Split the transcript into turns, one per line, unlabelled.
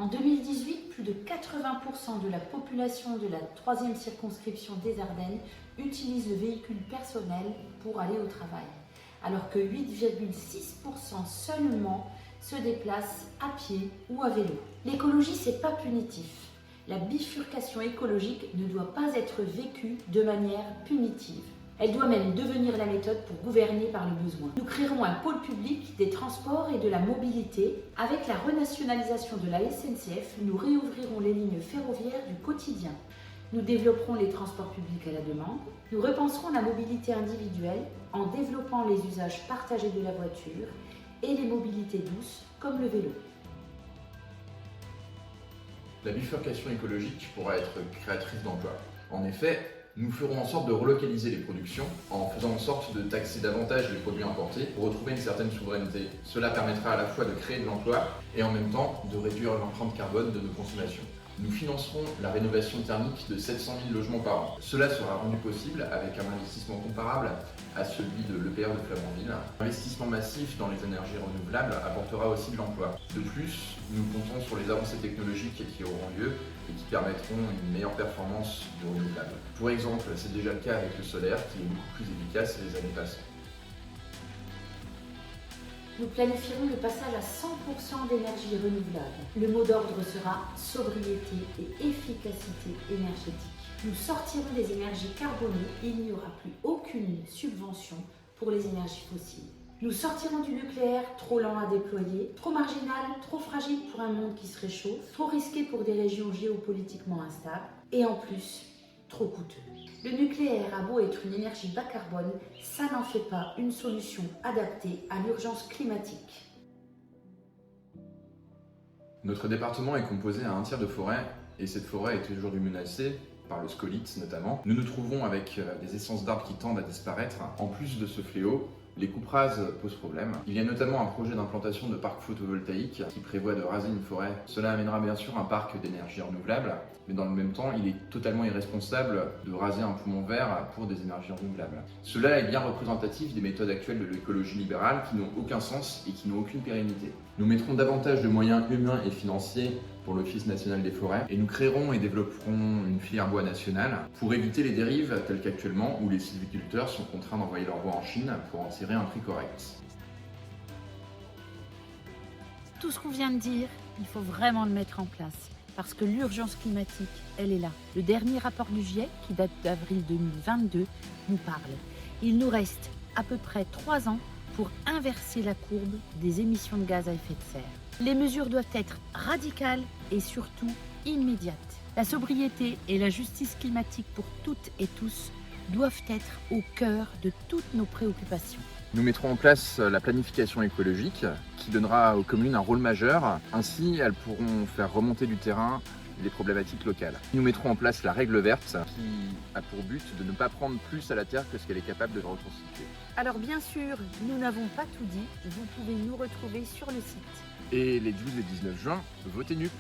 En 2018, plus de 80% de la population de la 3e circonscription des Ardennes utilise le véhicule personnel pour aller au travail, alors que 8,6% seulement se déplacent à pied ou à vélo. L'écologie, c'est pas punitif. La bifurcation écologique ne doit pas être vécue de manière punitive. Elle doit même devenir la méthode pour gouverner par le besoin. Nous créerons un pôle public des transports et de la mobilité. Avec la renationalisation de la SNCF, nous réouvrirons les lignes ferroviaires du quotidien. Nous développerons les transports publics à la demande. Nous repenserons la mobilité individuelle en développant les usages partagés de la voiture et les mobilités douces comme le vélo.
La bifurcation écologique pourra être créatrice d'emplois. En effet, nous ferons en sorte de relocaliser les productions en faisant en sorte de taxer davantage les produits importés pour retrouver une certaine souveraineté. Cela permettra à la fois de créer de l'emploi et en même temps de réduire l'empreinte carbone de nos consommations. Nous financerons la rénovation thermique de 700 000 logements par an. Cela sera rendu possible avec un investissement comparable à celui de l'EPR de Flamanville. L'investissement massif dans les énergies renouvelables apportera aussi de l'emploi. De plus, nous comptons sur les avancées technologiques qui auront lieu et qui permettront une meilleure performance du renouvelable. Pour exemple, c'est déjà le cas avec le solaire qui est beaucoup plus efficace les années passées.
Nous planifierons le passage à 100% d'énergie renouvelable. Le mot d'ordre sera sobriété et efficacité énergétique. Nous sortirons des énergies carbonées et il n'y aura plus aucune subvention pour les énergies fossiles. Nous sortirons du nucléaire trop lent à déployer, trop marginal, trop fragile pour un monde qui se réchauffe, trop risqué pour des régions géopolitiquement instables et en plus, trop coûteux. Le nucléaire a beau être une énergie bas carbone, ça n'en fait pas une solution adaptée à l'urgence climatique.
Notre département est composé à un tiers de forêt et cette forêt est aujourd'hui menacée par le scolyte notamment. Nous nous trouvons avec des essences d'arbres qui tendent à disparaître. En plus de ce fléau, les coupes rases posent problème. Il y a notamment un projet d'implantation de parcs photovoltaïques qui prévoit de raser une forêt. Cela amènera bien sûr un parc d'énergie renouvelable, mais dans le même temps, il est totalement irresponsable de raser un poumon vert pour des énergies renouvelables. Cela est bien représentatif des méthodes actuelles de l'écologie libérale qui n'ont aucun sens et qui n'ont aucune pérennité. Nous mettrons davantage de moyens humains et financiers pour l'Office national des forêts et nous créerons et développerons une filière bois nationale pour éviter les dérives telles qu'actuellement où les sylviculteurs sont contraints d'envoyer leur bois en Chine pour en tirer un prix correct.
Tout ce qu'on vient de dire, il faut vraiment le mettre en place parce que l'urgence climatique, elle est là. Le dernier rapport du GIEC, qui date d'avril 2022, nous parle. Il nous reste à peu près 3 ans pour inverser la courbe des émissions de gaz à effet de serre. Les mesures doivent être radicales et surtout immédiates. La sobriété et la justice climatique pour toutes et tous doivent être au cœur de toutes nos préoccupations.
Nous mettrons en place la planification écologique qui donnera aux communes un rôle majeur. Ainsi, elles pourront faire remonter du terrain les problématiques locales. Nous mettrons en place la règle verte qui a pour but de ne pas prendre plus à la terre que ce qu'elle est capable de reconstituer.
Alors bien sûr, nous n'avons pas tout dit. Vous pouvez nous retrouver sur le site.
Et les 12 et 19 juin, votez NUP!